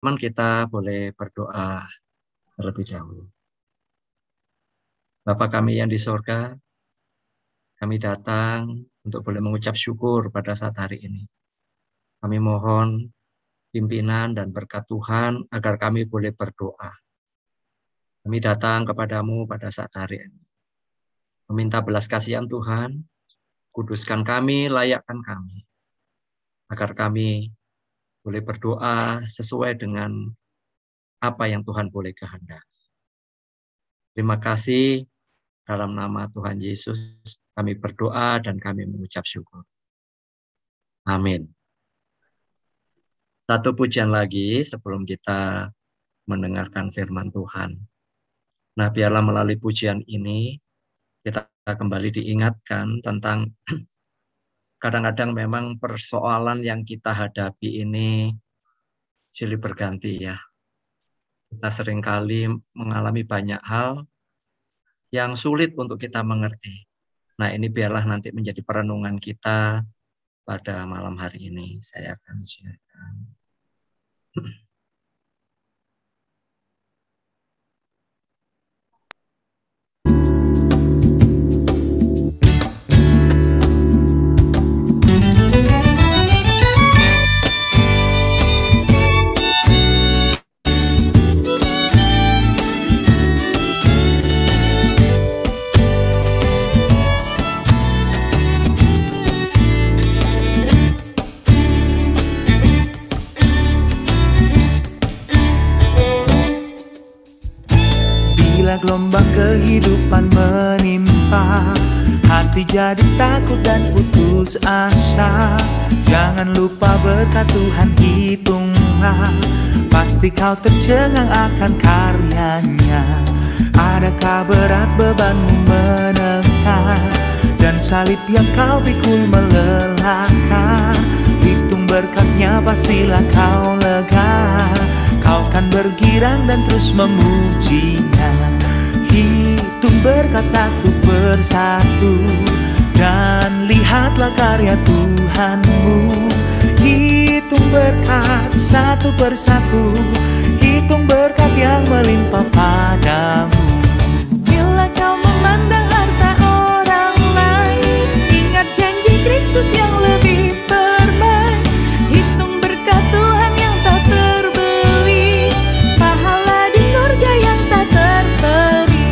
Teman kita boleh berdoa terlebih dahulu. Bapa kami yang di sorga, kami datang untuk boleh mengucap syukur pada saat hari ini. Kami mohon pimpinan dan berkat Tuhan agar kami boleh berdoa. Kami datang kepadamu pada saat hari ini. Meminta belas kasihan Tuhan, kuduskan kami, layakkan kami. Agar kami boleh berdoa sesuai dengan apa yang Tuhan boleh kehendaki. Terima kasih. Dalam nama Tuhan Yesus, kami berdoa dan kami mengucap syukur. Amin. Satu pujian lagi sebelum kita mendengarkan firman Tuhan. Nah, biarlah melalui pujian ini, kita kembali diingatkan tentang kadang-kadang memang persoalan yang kita hadapi ini silih berganti ya. Kita seringkali mengalami banyak hal yang sulit untuk kita mengerti. Nah, ini biarlah nanti menjadi perenungan kita pada malam hari ini. Saya akan sharekan. Gelombang kehidupan menimpa, hati jadi takut dan putus asa. Jangan lupa berkat Tuhan hitunglah, pasti kau tercengang akan karyanya. Adakah berat bebanmu menekan, dan salib yang kau pikul melelahkan? Hitung berkatnya pastilah kau lega, kau kan bergirang dan terus memujinya. Hitung berkat satu persatu, dan lihatlah karya Tuhanmu. Hitung berkat satu persatu, hitung berkat yang melimpah padamu. Bila kau memandang harta orang lain, ingat janji Kristus yang lebih permai. Hitung berkat Tuhan yang tak terbeli, pahala di surga yang tak terperi.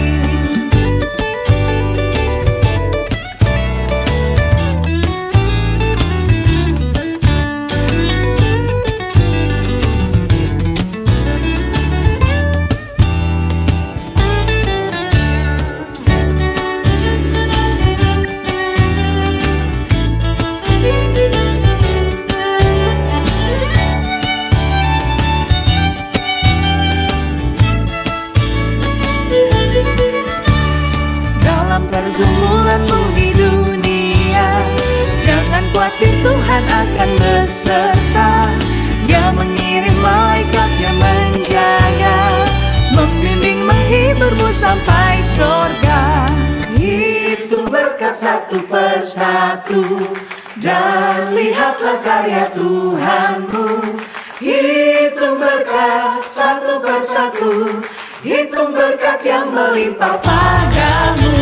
Pergumulanmu di dunia, jangan khawatir, Tuhan akan beserta. Dia mengirim malaikatnya menjaga, membimbing menghiburmu sampai surga. Hitung berkat satu persatu, dan lihatlah karya Tuhanmu. Hitung berkat satu persatu, hitung berkat yang melimpah padamu.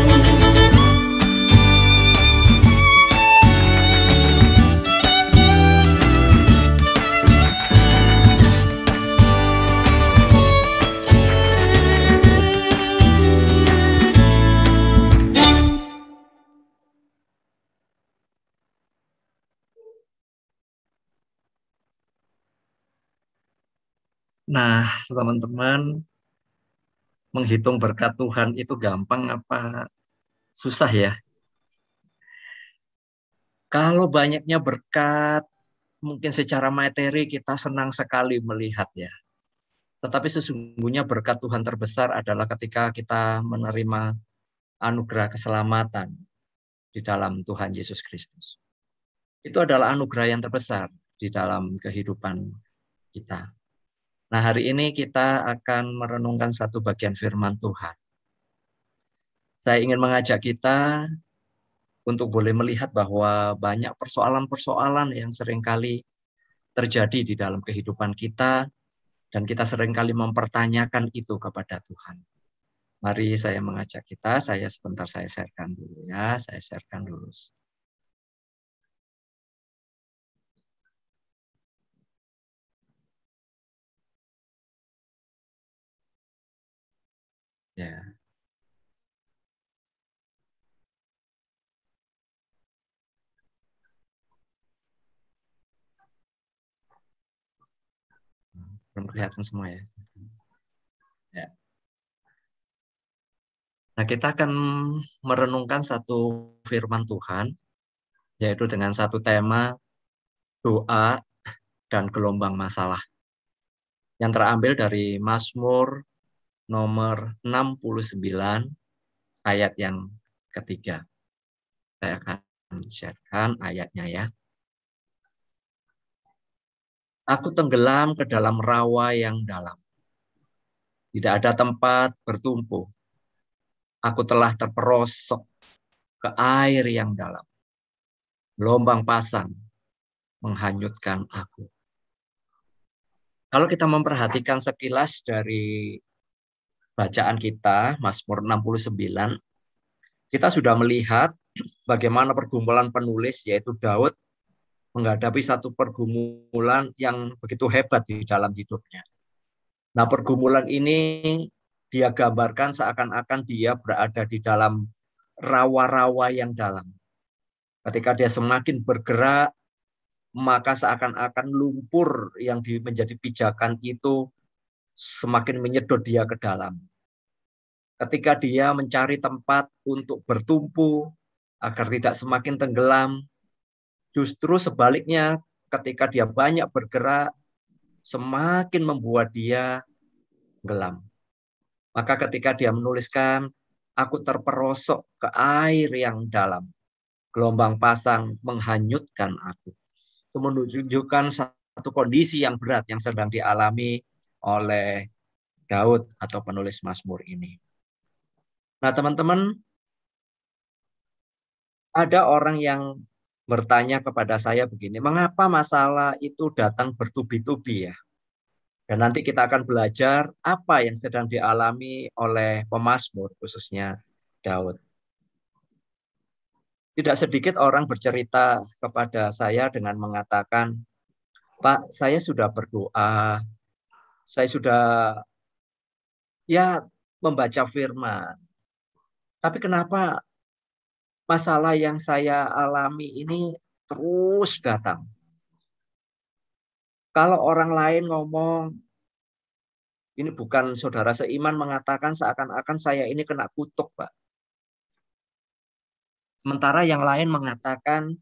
Nah, teman-teman, menghitung berkat Tuhan itu gampang apa susah ya? Kalau banyaknya berkat, mungkin secara materi kita senang sekali melihat ya. Tetapi sesungguhnya berkat Tuhan terbesar adalah ketika kita menerima anugerah keselamatan di dalam Tuhan Yesus Kristus. Itu adalah anugerah yang terbesar di dalam kehidupan kita. Nah, hari ini kita akan merenungkan satu bagian firman Tuhan. Saya ingin mengajak kita untuk boleh melihat bahwa banyak persoalan-persoalan yang seringkali terjadi di dalam kehidupan kita, Dan kita seringkali mempertanyakan itu kepada Tuhan. Mari saya mengajak kita, saya sharekan dulu ya, saya sharekan dulu. Ya. Belum kelihatan semua ya. Ya. Nah, kita akan merenungkan satu firman Tuhan, yaitu dengan satu tema doa dan gelombang masalah. Yang terambil dari Mazmur nomor 69 ayat yang ketiga. Saya akan sharekan ayatnya ya. Aku tenggelam ke dalam rawa yang dalam. Tidak ada tempat bertumpu. Aku telah terperosok ke air yang dalam. Gelombang pasang menghanyutkan aku. Kalau kita memperhatikan sekilas dari bacaan kita, Mazmur 69, kita sudah melihat bagaimana pergumulan penulis, yaitu Daud, menghadapi satu pergumulan yang begitu hebat di dalam hidupnya. Nah, pergumulan ini dia gambarkan seakan-akan dia berada di dalam rawa-rawa yang dalam. Ketika dia semakin bergerak, maka seakan-akan lumpur yang menjadi pijakan itu semakin menyedot dia ke dalam. Ketika dia mencari tempat untuk bertumpu agar tidak semakin tenggelam, justru sebaliknya ketika dia banyak bergerak, semakin membuat dia tenggelam. Maka ketika dia menuliskan, aku terperosok ke air yang dalam, gelombang pasang menghanyutkan aku. Itu menunjukkan satu kondisi yang berat yang sedang dialami oleh Daud atau penulis Mazmur ini. Nah, teman-teman, ada orang yang bertanya kepada saya begini, mengapa masalah itu datang bertubi-tubi ya? Dan nanti kita akan belajar apa yang sedang dialami oleh pemazmur, khususnya Daud. Tidak sedikit orang bercerita kepada saya dengan mengatakan, Pak, saya sudah berdoa, saya sudah membaca firman. Tapi kenapa masalah yang saya alami ini terus datang? Kalau orang lain ngomong, ini bukan saudara seiman mengatakan seakan-akan saya ini kena kutuk, Pak. Sementara yang lain mengatakan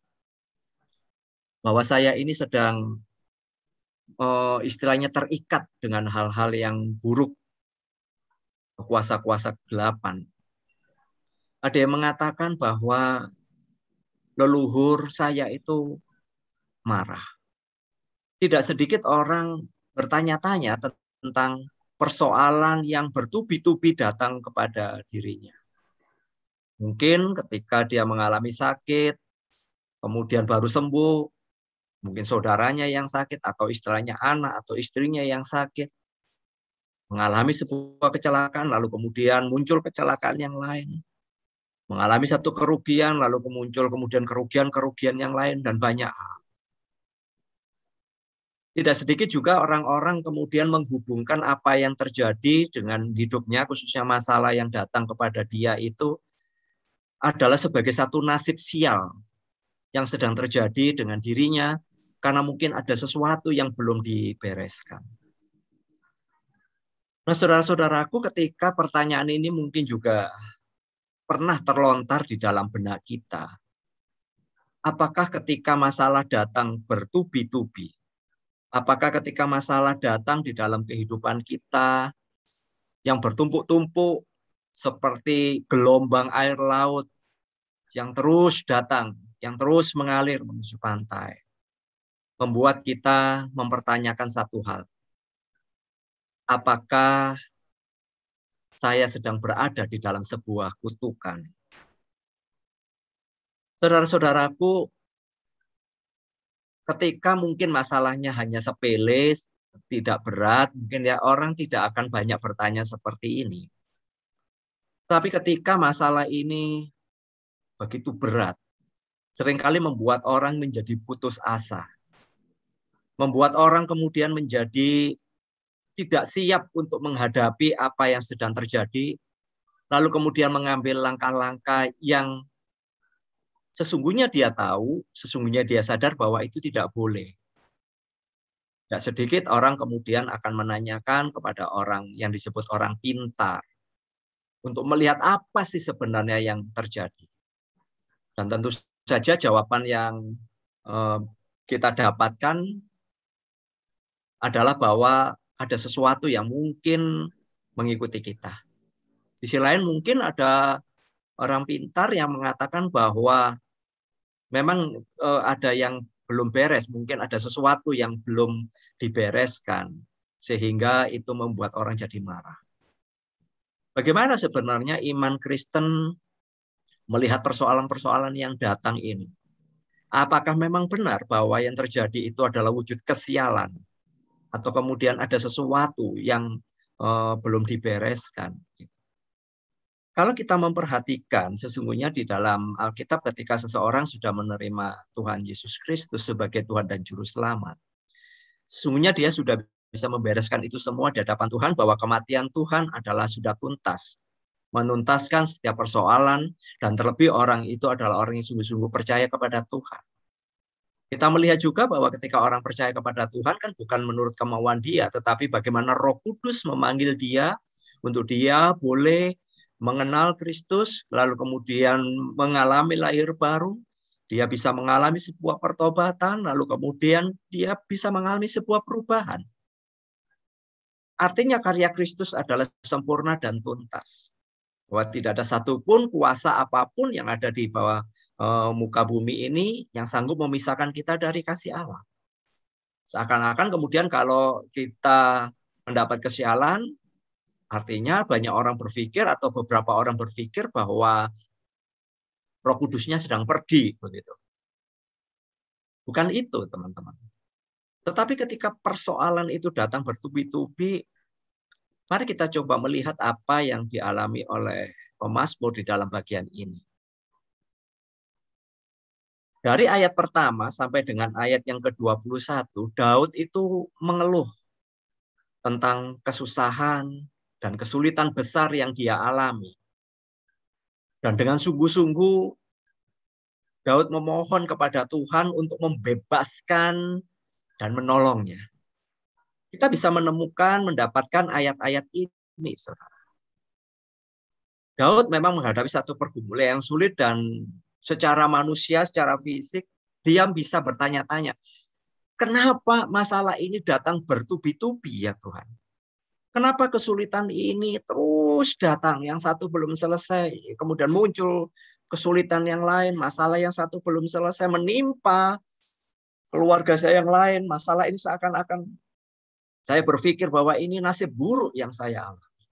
bahwa saya ini sedang istilahnya terikat dengan hal-hal yang buruk, kuasa-kuasa kegelapan. Ada yang mengatakan bahwa leluhur saya itu marah. Tidak sedikit orang bertanya-tanya tentang persoalan yang bertubi-tubi datang kepada dirinya. Mungkin ketika dia mengalami sakit, kemudian baru sembuh, mungkin saudaranya yang sakit, atau istilahnya anak atau istrinya yang sakit, mengalami sebuah kecelakaan, lalu kemudian muncul kecelakaan yang lain. Mengalami satu kerugian, lalu muncul kemudian kerugian-kerugian yang lain, dan banyak hal. Tidak sedikit juga orang-orang kemudian menghubungkan apa yang terjadi dengan hidupnya, khususnya masalah yang datang kepada dia itu adalah sebagai satu nasib sial yang sedang terjadi dengan dirinya, karena mungkin ada sesuatu yang belum dibereskan. Nah, saudara-saudaraku, ketika pertanyaan ini mungkin juga pernah terlontar di dalam benak kita. Apakah ketika masalah datang bertubi-tubi, apakah ketika masalah datang di dalam kehidupan kita yang bertumpuk-tumpuk seperti gelombang air laut yang terus datang, yang terus mengalir menuju pantai, membuat kita mempertanyakan satu hal. Apakah saya sedang berada di dalam sebuah kutukan? Saudara-saudaraku, ketika mungkin masalahnya hanya sepele, tidak berat, mungkin ya orang tidak akan banyak bertanya seperti ini. Tapi ketika masalah ini begitu berat, seringkali membuat orang menjadi putus asa. Membuat orang kemudian menjadi tidak siap untuk menghadapi apa yang sedang terjadi, lalu kemudian mengambil langkah-langkah yang sesungguhnya dia tahu, sesungguhnya dia sadar bahwa itu tidak boleh. Tidak sedikit orang kemudian akan menanyakan kepada orang yang disebut orang pintar, untuk melihat apa sih sebenarnya yang terjadi. Dan tentu saja jawaban yang kita dapatkan adalah bahwa ada sesuatu yang mungkin mengikuti kita. Di sisi lain mungkin ada orang pintar yang mengatakan bahwa memang ada yang belum beres, mungkin ada sesuatu yang belum dibereskan, sehingga itu membuat orang jadi marah. Bagaimana sebenarnya iman Kristen melihat persoalan-persoalan yang datang ini? Apakah memang benar bahwa yang terjadi itu adalah wujud kesialan? Atau kemudian ada sesuatu yang belum dibereskan? Kalau kita memperhatikan, sesungguhnya di dalam Alkitab ketika seseorang sudah menerima Tuhan Yesus Kristus sebagai Tuhan dan Juru Selamat, sesungguhnya dia sudah bisa membereskan itu semua di hadapan Tuhan, bahwa kematian Tuhan adalah sudah tuntas. Menuntaskan setiap persoalan, dan terlebih orang itu adalah orang yang sungguh-sungguh percaya kepada Tuhan. Kita melihat juga bahwa ketika orang percaya kepada Tuhan kan bukan menurut kemauan dia, tetapi bagaimana Roh Kudus memanggil dia untuk dia boleh mengenal Kristus, lalu kemudian mengalami lahir baru, dia bisa mengalami sebuah pertobatan, lalu kemudian dia bisa mengalami sebuah perubahan. Artinya karya Kristus adalah sempurna dan tuntas. Bahwa tidak ada satupun kuasa apapun yang ada di bawah muka bumi ini yang sanggup memisahkan kita dari kasih Allah. Seakan-akan kemudian kalau kita mendapat kesialan, artinya banyak orang berpikir atau beberapa orang berpikir bahwa Roh Kudusnya sedang pergi, begitu. Bukan itu, teman-teman. Tetapi ketika persoalan itu datang bertubi-tubi, mari kita coba melihat apa yang dialami oleh pemazmur di dalam bagian ini. Dari ayat pertama sampai dengan ayat yang ke-21, Daud itu mengeluh tentang kesusahan dan kesulitan besar yang dia alami. Dan dengan sungguh-sungguh, Daud memohon kepada Tuhan untuk membebaskan dan menolongnya. Kita bisa menemukan, mendapatkan ayat-ayat ini, saudara. Daud memang menghadapi satu pergumulan yang sulit, dan secara manusia, secara fisik, dia bisa bertanya-tanya, kenapa masalah ini datang bertubi-tubi ya Tuhan? Kenapa kesulitan ini terus datang, yang satu belum selesai, kemudian muncul kesulitan yang lain, masalah yang satu belum selesai, menimpa keluarga saya yang lain, masalah ini seakan-akan saya berpikir bahwa ini nasib buruk yang saya alami.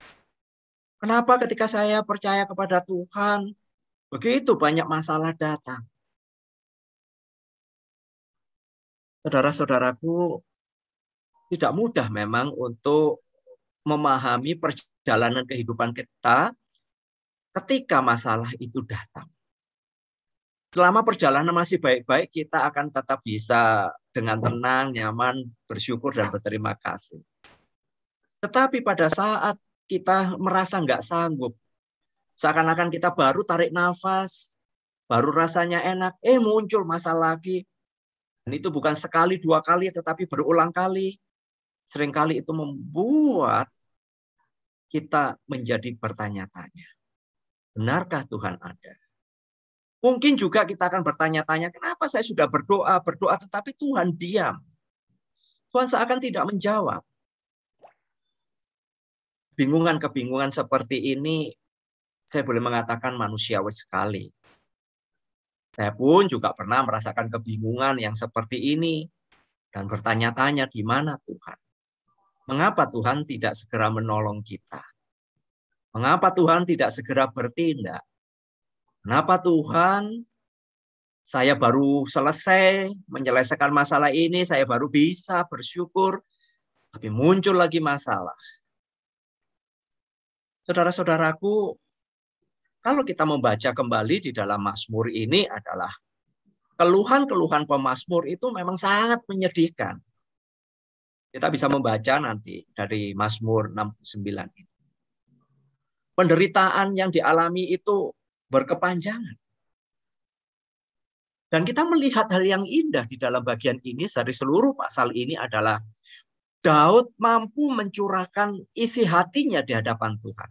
Kenapa ketika saya percaya kepada Tuhan, begitu banyak masalah datang? Saudara-saudaraku, tidak mudah memang untuk memahami perjalanan kehidupan kita ketika masalah itu datang. Selama perjalanan masih baik-baik, kita akan tetap bisa dengan tenang, nyaman, bersyukur, dan berterima kasih. Tetapi pada saat kita merasa nggak sanggup, seakan-akan kita baru tarik nafas, baru rasanya enak, muncul masalah lagi. Dan itu bukan sekali, dua kali, tetapi berulang kali. Seringkali itu membuat kita menjadi bertanya-tanya. Benarkah Tuhan ada? Mungkin juga kita akan bertanya-tanya, kenapa saya sudah berdoa, tetapi Tuhan diam. Tuhan seakan tidak menjawab. Kebingungan seperti ini, saya boleh mengatakan manusiawi sekali. Saya pun juga pernah merasakan kebingungan yang seperti ini, dan bertanya-tanya, di mana Tuhan? Mengapa Tuhan tidak segera menolong kita? Mengapa Tuhan tidak segera bertindak? Kenapa Tuhan, saya baru selesai menyelesaikan masalah ini, saya baru bisa bersyukur, Tapi muncul lagi masalah. Saudara-saudaraku, kalau kita membaca kembali di dalam Mazmur ini adalah keluhan-keluhan pemazmur itu memang sangat menyedihkan. Kita bisa membaca nanti dari Mazmur 69 ini. Penderitaan yang dialami itu berkepanjangan. Dan kita melihat hal yang indah di dalam bagian ini dari seluruh pasal ini adalah Daud mampu mencurahkan isi hatinya di hadapan Tuhan.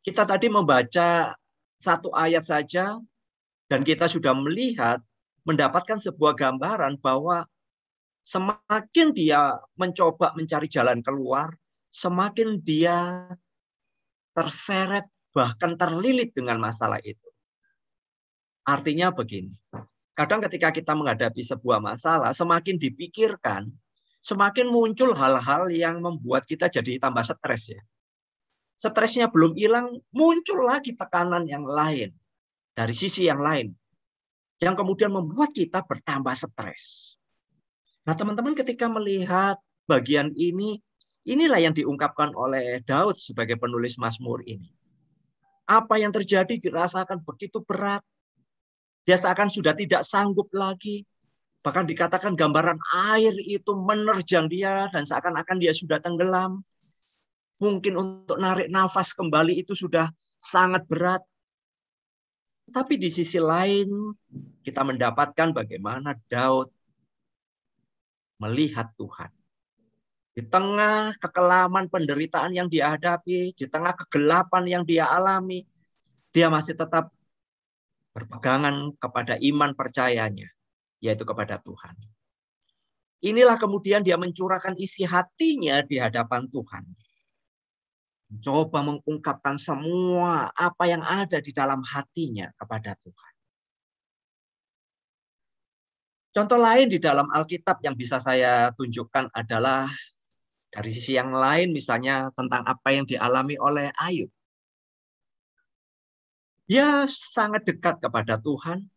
Kita tadi membaca satu ayat saja dan kita sudah mendapatkan sebuah gambaran bahwa semakin dia mencoba mencari jalan keluar, semakin dia terseret bahkan terlilit dengan masalah itu. Artinya begini, kadang ketika kita menghadapi sebuah masalah, semakin dipikirkan, semakin muncul hal-hal yang membuat kita jadi tambah stres ya. Stresnya belum hilang, muncul lagi tekanan yang lain, dari sisi yang lain, yang kemudian membuat kita bertambah stres. Nah teman-teman ketika melihat bagian ini, inilah yang diungkapkan oleh Daud sebagai penulis Mazmur ini. Apa yang terjadi dirasakan begitu berat, dia seakan sudah tidak sanggup lagi. Bahkan dikatakan gambaran air itu menerjang dia dan seakan-akan dia sudah tenggelam. Mungkin untuk narik nafas kembali itu sudah sangat berat. Tapi di sisi lain kita mendapatkan bagaimana Daud melihat Tuhan. Di tengah kekelaman penderitaan yang dia hadapi, di tengah kegelapan yang dia alami, dia masih tetap berpegangan kepada iman percayanya, yaitu kepada Tuhan. Inilah kemudian dia mencurahkan isi hatinya di hadapan Tuhan. Coba mengungkapkan semua apa yang ada di dalam hatinya kepada Tuhan. Contoh lain di dalam Alkitab yang bisa saya tunjukkan adalah dari sisi yang lain, misalnya tentang apa yang dialami oleh Ayub. Dia sangat dekat kepada Tuhan.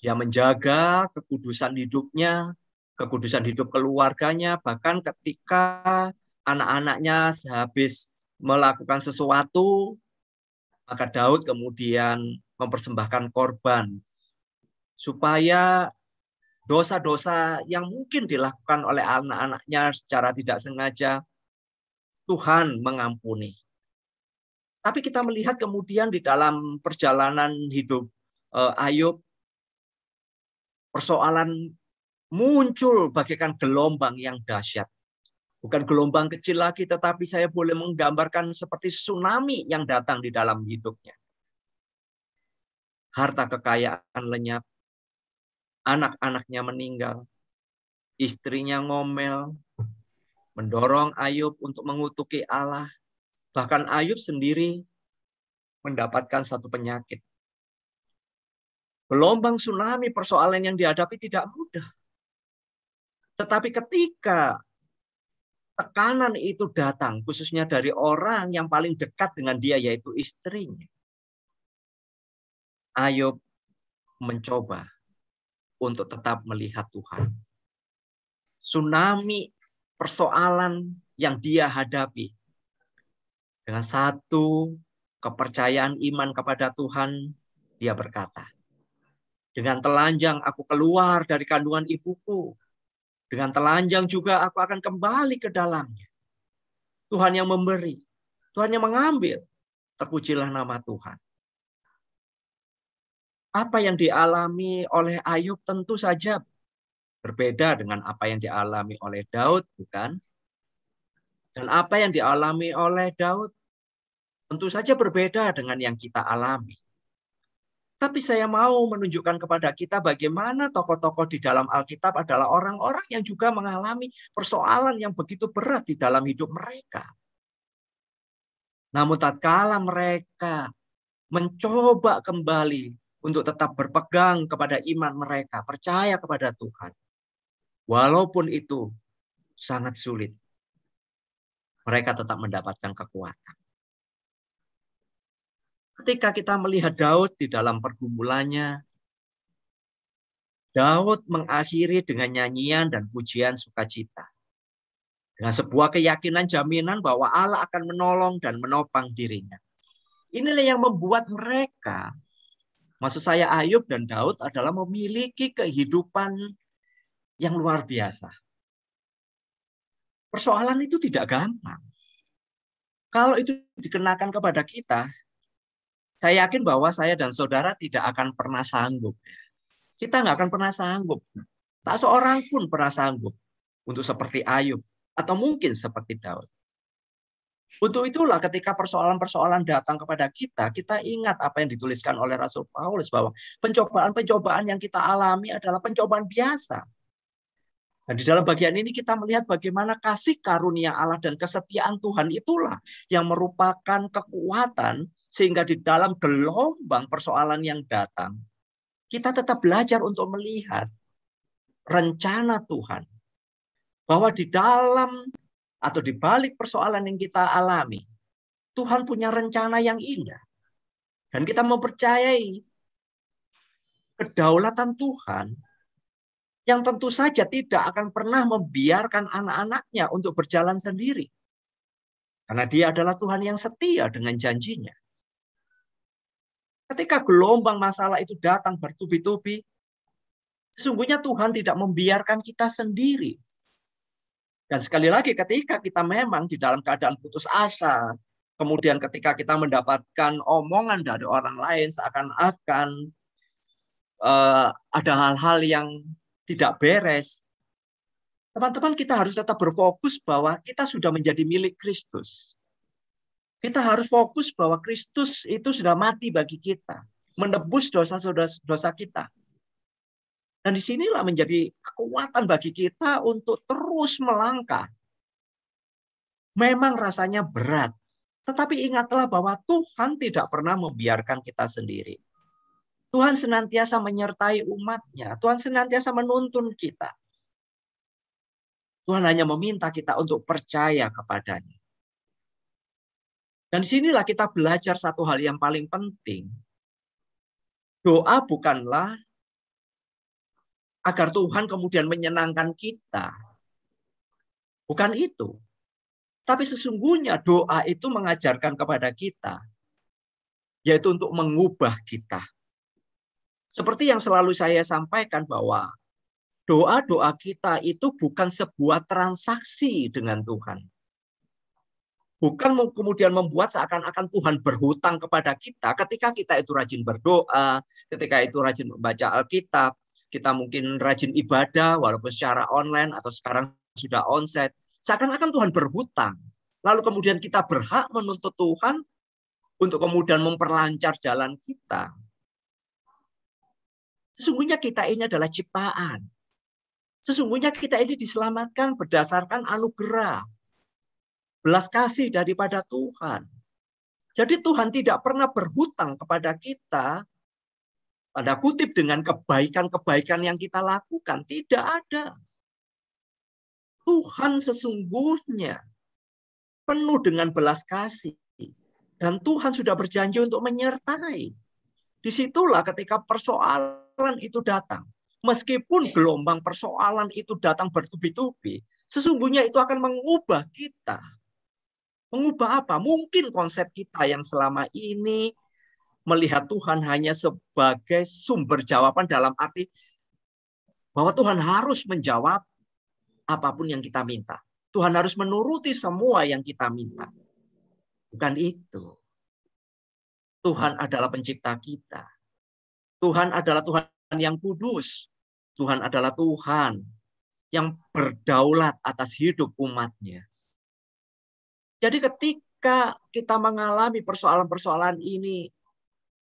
Dia menjaga kekudusan hidupnya, kekudusan hidup keluarganya, bahkan ketika anak-anaknya sehabis melakukan sesuatu, maka Daud kemudian mempersembahkan korban supaya dosa-dosa yang mungkin dilakukan oleh anak-anaknya secara tidak sengaja, Tuhan mengampuni. Tapi kita melihat kemudian di dalam perjalanan hidup Ayub, persoalan muncul bagaikan gelombang yang dahsyat. Bukan gelombang kecil lagi, tetapi saya boleh menggambarkan seperti tsunami yang datang di dalam hidupnya. Harta kekayaan lenyap, anak-anaknya meninggal, istrinya ngomel, mendorong Ayub untuk mengutuki Allah. Bahkan Ayub sendiri mendapatkan satu penyakit. Gelombang tsunami persoalan yang dihadapi tidak mudah. Tetapi ketika tekanan itu datang, khususnya dari orang yang paling dekat dengan dia, yaitu istrinya, Ayub mencoba untuk tetap melihat Tuhan. Tsunami persoalan yang dia hadapi, dengan satu kepercayaan iman kepada Tuhan, dia berkata, dengan telanjang aku keluar dari kandungan ibuku. Dengan telanjang juga aku akan kembali ke dalamnya. Tuhan yang memberi, Tuhan yang mengambil. Terpujilah nama Tuhan. Apa yang dialami oleh Ayub tentu saja berbeda dengan apa yang dialami oleh Daud, bukan? Dan apa yang dialami oleh Daud tentu saja berbeda dengan yang kita alami. Tapi saya mau menunjukkan kepada kita bagaimana tokoh-tokoh di dalam Alkitab adalah orang-orang yang juga mengalami persoalan yang begitu berat di dalam hidup mereka. Namun tatkala mereka mencoba kembali untuk tetap berpegang kepada iman mereka, percaya kepada Tuhan, walaupun itu sangat sulit, mereka tetap mendapatkan kekuatan. Ketika kita melihat Daud di dalam pergumulannya, Daud mengakhiri dengan nyanyian dan pujian sukacita. Dengan sebuah keyakinan jaminan bahwa Allah akan menolong dan menopang dirinya. Inilah yang membuat mereka, maksud saya Ayub dan Daud, adalah memiliki kehidupan yang luar biasa. Persoalan itu tidak gampang. Kalau itu dikenakan kepada kita, saya yakin bahwa saya dan saudara tidak akan pernah sanggup. Kita nggak akan pernah sanggup. Tak seorang pun pernah sanggup untuk seperti Ayub. Atau mungkin seperti Daud. Untuk itulah ketika persoalan-persoalan datang kepada kita, kita ingat apa yang dituliskan oleh Rasul Paulus bahwa pencobaan-pencobaan yang kita alami adalah pencobaan biasa. Dan di dalam bagian ini kita melihat bagaimana kasih karunia Allah dan kesetiaan Tuhan itulah yang merupakan kekuatan sehingga di dalam gelombang persoalan yang datang, kita tetap belajar untuk melihat rencana Tuhan. Bahwa di dalam atau di balik persoalan yang kita alami, Tuhan punya rencana yang indah. Dan kita mempercayai kedaulatan Tuhan yang tentu saja tidak akan pernah membiarkan anak-anaknya untuk berjalan sendiri. Karena dia adalah Tuhan yang setia dengan janjinya. Ketika gelombang masalah itu datang bertubi-tubi, sesungguhnya Tuhan tidak membiarkan kita sendiri. Dan sekali lagi ketika kita memang di dalam keadaan putus asa, kemudian ketika kita mendapatkan omongan dari orang lain seakan-akan ada hal-hal yang tidak beres, teman-teman kita harus tetap berfokus bahwa kita sudah menjadi milik Kristus. Kita harus fokus bahwa Kristus itu sudah mati bagi kita, menebus dosa-dosa kita. Dan disinilah menjadi kekuatan bagi kita untuk terus melangkah. Memang rasanya berat, tetapi ingatlah bahwa Tuhan tidak pernah membiarkan kita sendiri. Tuhan senantiasa menyertai umatnya. Tuhan senantiasa menuntun kita. Tuhan hanya meminta kita untuk percaya kepadanya. Dan disinilah kita belajar satu hal yang paling penting. Doa bukanlah agar Tuhan kemudian menyenangkan kita. Bukan itu. Tapi sesungguhnya doa itu mengajarkan kepada kita, yaitu untuk mengubah kita. Seperti yang selalu saya sampaikan bahwa doa-doa kita itu bukan sebuah transaksi dengan Tuhan. Bukan kemudian membuat seakan-akan Tuhan berhutang kepada kita ketika kita itu rajin berdoa, ketika itu rajin membaca Alkitab, kita mungkin rajin ibadah walaupun secara online atau sekarang sudah onsite. Seakan-akan Tuhan berhutang. Lalu kemudian kita berhak menuntut Tuhan untuk kemudian memperlancar jalan kita. Sesungguhnya kita ini adalah ciptaan. Sesungguhnya kita ini diselamatkan berdasarkan anugerah, belas kasih daripada Tuhan. Jadi Tuhan tidak pernah berhutang kepada kita, pada kutip dengan kebaikan-kebaikan yang kita lakukan. Tidak ada. Tuhan sesungguhnya penuh dengan belas kasih. Dan Tuhan sudah berjanji untuk menyertai. Disitulah ketika persoalan itu datang. Meskipun gelombang persoalan itu datang bertubi-tubi, sesungguhnya itu akan mengubah kita. Mengubah apa? Mungkin konsep kita yang selama ini melihat Tuhan hanya sebagai sumber jawaban dalam arti bahwa Tuhan harus menjawab apapun yang kita minta. Tuhan harus menuruti semua yang kita minta. Bukan itu. Tuhan adalah pencipta kita. Tuhan adalah Tuhan yang kudus. Tuhan adalah Tuhan yang berdaulat atas hidup umatnya. Jadi ketika kita mengalami persoalan-persoalan ini,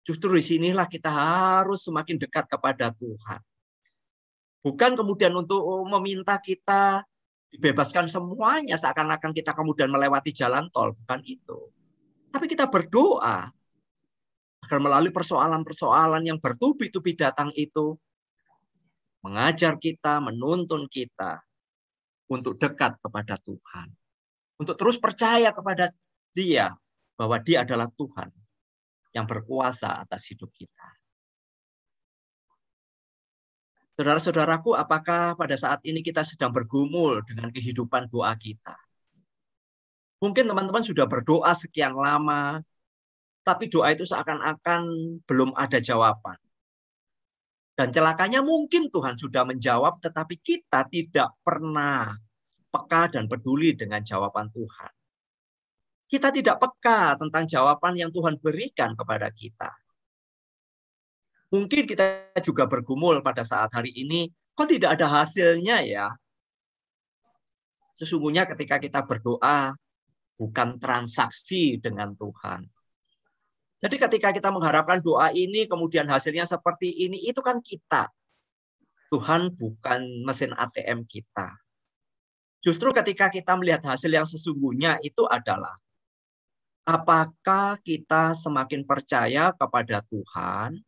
justru di sinilah kita harus semakin dekat kepada Tuhan. Bukan kemudian untuk meminta kita dibebaskan semuanya seakan-akan kita kemudian melewati jalan tol. Bukan itu. Tapi kita berdoa agar melalui persoalan-persoalan yang bertubi-tubi datang itu mengajar kita, menuntun kita untuk dekat kepada Tuhan. Untuk terus percaya kepada Dia bahwa Dia adalah Tuhan yang berkuasa atas hidup kita. Saudara-saudaraku, apakah pada saat ini kita sedang bergumul dengan kehidupan doa kita? Mungkin teman-teman sudah berdoa sekian lama, tapi doa itu seakan-akan belum ada jawaban. Dan celakanya mungkin Tuhan sudah menjawab, tetapi kita tidak pernah peka dan peduli dengan jawaban Tuhan. Kita tidak peka tentang jawaban yang Tuhan berikan kepada kita. Mungkin kita juga bergumul pada saat hari ini, kok tidak ada hasilnya ya? Sesungguhnya ketika kita berdoa, bukan transaksi dengan Tuhan. Jadi ketika kita mengharapkan doa ini, kemudian hasilnya seperti ini, itu kan kita. Tuhan bukan mesin ATM kita. Justru ketika kita melihat hasil yang sesungguhnya itu adalah apakah kita semakin percaya kepada Tuhan?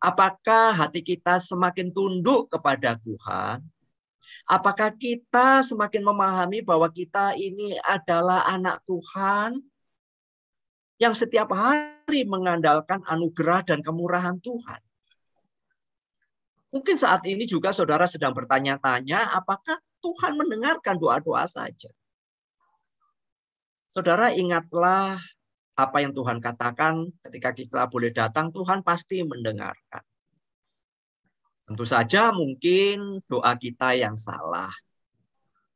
Apakah hati kita semakin tunduk kepada Tuhan? Apakah kita semakin memahami bahwa kita ini adalah anak Tuhan yang setiap hari mengandalkan anugerah dan kemurahan Tuhan? Mungkin saat ini juga saudara sedang bertanya-tanya, apakah Tuhan mendengarkan doa-doa saja? Saudara, ingatlah apa yang Tuhan katakan ketika kita boleh datang, Tuhan pasti mendengarkan. Tentu saja mungkin doa kita yang salah.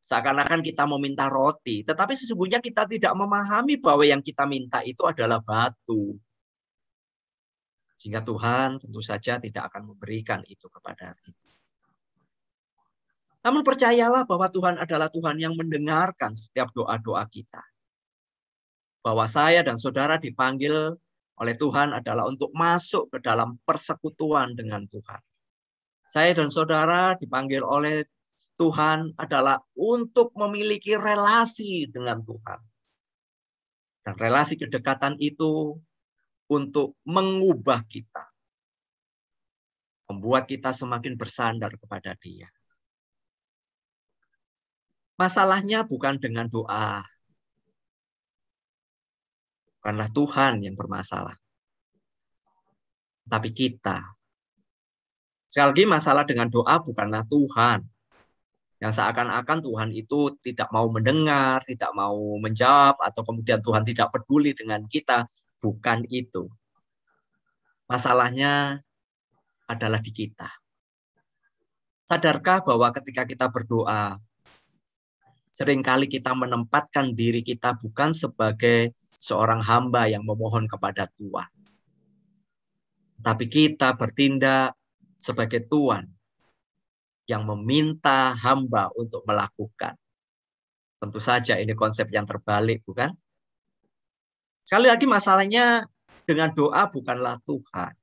Seakan-akan kita meminta roti, tetapi sesungguhnya kita tidak memahami bahwa yang kita minta itu adalah batu. Sehingga Tuhan tentu saja tidak akan memberikan itu kepada kita. Namun percayalah bahwa Tuhan adalah Tuhan yang mendengarkan setiap doa-doa kita. Bahwa saya dan saudara dipanggil oleh Tuhan adalah untuk masuk ke dalam persekutuan dengan Tuhan. Saya dan saudara dipanggil oleh Tuhan adalah untuk memiliki relasi dengan Tuhan. Dan relasi kedekatan itu untuk mengubah kita. Membuat kita semakin bersandar kepada Dia. Masalahnya bukan dengan doa. Bukanlah Tuhan yang bermasalah. Tapi kita. Sekali lagi masalah dengan doa bukanlah Tuhan. Yang seakan-akan Tuhan itu tidak mau mendengar, tidak mau menjawab, atau kemudian Tuhan tidak peduli dengan kita. Bukan itu. Masalahnya adalah di kita. Sadarkah bahwa ketika kita berdoa, seringkali kita menempatkan diri kita bukan sebagai seorang hamba yang memohon kepada Tuhan. Tapi kita bertindak sebagai Tuhan yang meminta hamba untuk melakukan. Tentu saja ini konsep yang terbalik, bukan? Sekali lagi masalahnya dengan doa bukanlah Tuhan,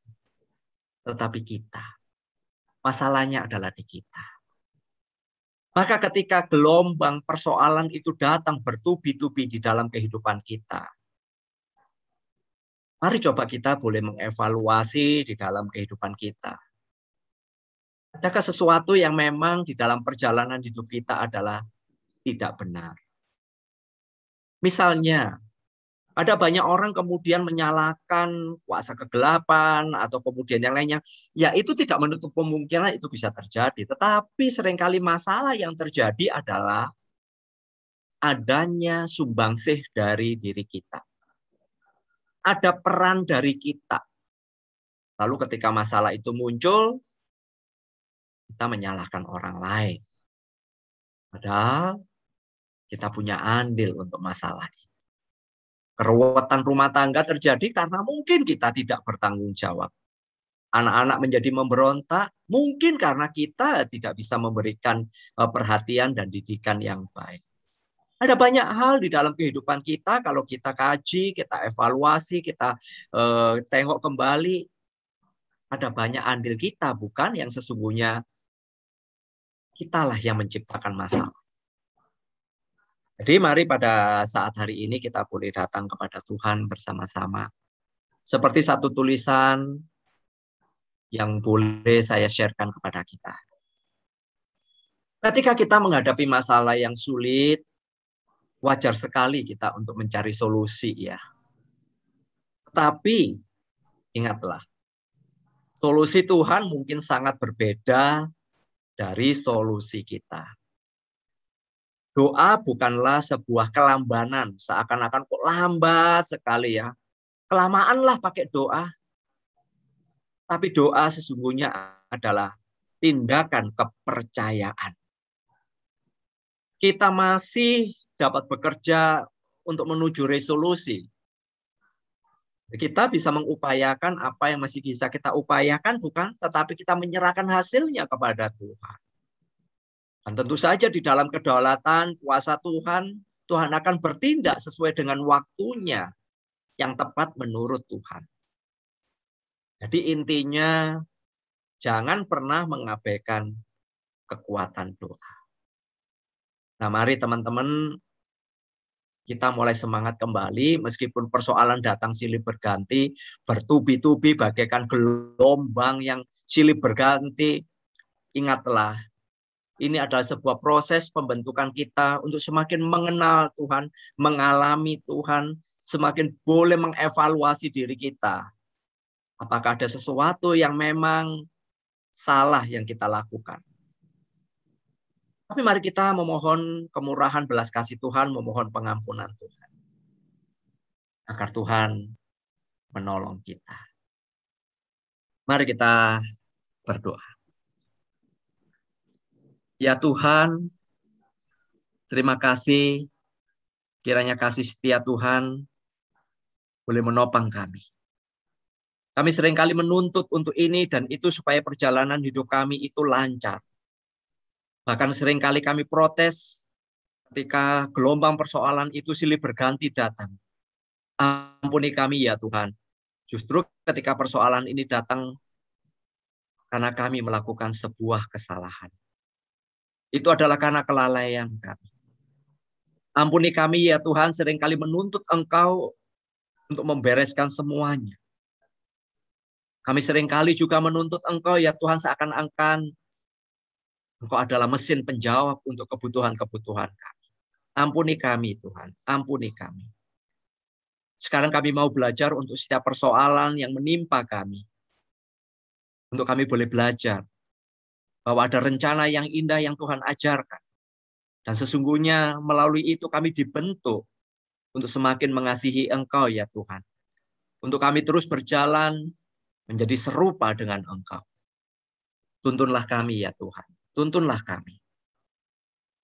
tetapi kita. Masalahnya adalah di kita. Maka ketika gelombang persoalan itu datang bertubi-tubi di dalam kehidupan kita, mari coba kita boleh mengevaluasi di dalam kehidupan kita. Adakah sesuatu yang memang di dalam perjalanan hidup kita adalah tidak benar? Misalnya, ada banyak orang kemudian menyalahkan kuasa kegelapan atau kemudian yang lainnya. Ya itu tidak menutup kemungkinan itu bisa terjadi. Tetapi seringkali masalah yang terjadi adalah adanya sumbangsih dari diri kita. Ada peran dari kita. Lalu ketika masalah itu muncul, kita menyalahkan orang lain. Padahal kita punya andil untuk masalah ini. Keruwetan rumah tangga terjadi karena mungkin kita tidak bertanggung jawab. Anak-anak menjadi memberontak, mungkin karena kita tidak bisa memberikan perhatian dan didikan yang baik. Ada banyak hal di dalam kehidupan kita, kalau kita kaji, kita evaluasi, kita tengok kembali, ada banyak andil kita, bukan yang sesungguhnya kitalah yang menciptakan masalah. Jadi mari pada saat hari ini kita boleh datang kepada Tuhan bersama-sama. Seperti satu tulisan yang boleh saya sharekan kepada kita. Ketika kita menghadapi masalah yang sulit, wajar sekali kita untuk mencari solusi ya. Tetapi ingatlah, Solusi Tuhan mungkin sangat berbeda dari solusi kita. Doa bukanlah sebuah kelambanan, seakan-akan kok lambat sekali ya. Kelamaanlah pakai doa. Tapi doa sesungguhnya adalah tindakan kepercayaan. Kita masih dapat bekerja untuk menuju resolusi. Kita bisa mengupayakan apa yang masih bisa kita upayakan, bukan? Tetapi kita menyerahkan hasilnya kepada Tuhan. Dan tentu saja di dalam kedaulatan kuasa Tuhan, Tuhan akan bertindak sesuai dengan waktunya yang tepat menurut Tuhan. Jadi intinya, jangan pernah mengabaikan kekuatan doa. Nah, mari teman-teman, kita mulai semangat kembali, meskipun persoalan datang silih berganti, bertubi-tubi bagaikan gelombang yang silih berganti. Ingatlah, ini adalah sebuah proses pembentukan kita untuk semakin mengenal Tuhan, mengalami Tuhan, semakin boleh mengevaluasi diri kita. Apakah ada sesuatu yang memang salah yang kita lakukan? Tapi mari kita memohon kemurahan belas kasih Tuhan, memohon pengampunan Tuhan. Agar Tuhan menolong kita. Mari kita berdoa. Ya Tuhan, terima kasih. Kiranya kasih setia Tuhan boleh menopang kami. Kami seringkali menuntut untuk ini dan itu supaya perjalanan hidup kami itu lancar. Bahkan seringkali kami protes ketika gelombang persoalan itu silih berganti datang. Ampuni kami ya Tuhan. Justru ketika persoalan ini datang karena kami melakukan sebuah kesalahan. Itu adalah karena kelalaian kami. Ampuni kami ya Tuhan, seringkali menuntut Engkau untuk membereskan semuanya. Kami seringkali juga menuntut Engkau ya Tuhan, seakan-akan Engkau adalah mesin penjawab untuk kebutuhan-kebutuhan kami. Ampuni kami Tuhan, ampuni kami. Sekarang kami mau belajar untuk setiap persoalan yang menimpa kami. Untuk kami boleh belajar bahwa ada rencana yang indah yang Tuhan ajarkan. Dan sesungguhnya melalui itu kami dibentuk untuk semakin mengasihi Engkau ya Tuhan. Untuk kami terus berjalan menjadi serupa dengan Engkau. Tuntunlah kami ya Tuhan. Tuntunlah kami.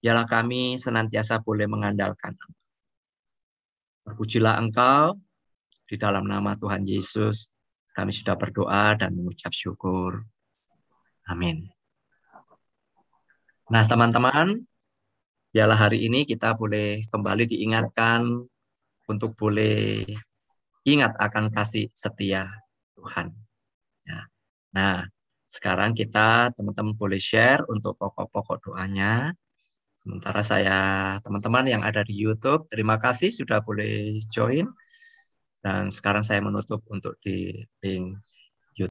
Biarlah kami senantiasa boleh mengandalkan Engkau. Terpujilah Engkau, di dalam nama Tuhan Yesus, kami sudah berdoa dan mengucap syukur. Amin. Nah teman-teman, biarlah hari ini kita boleh kembali diingatkan untuk boleh ingat akan kasih setia Tuhan. Ya. Nah, sekarang kita teman-teman boleh share untuk pokok-pokok doanya. Sementara saya, teman-teman yang ada di YouTube, terima kasih sudah boleh join. Dan sekarang saya menutup untuk di link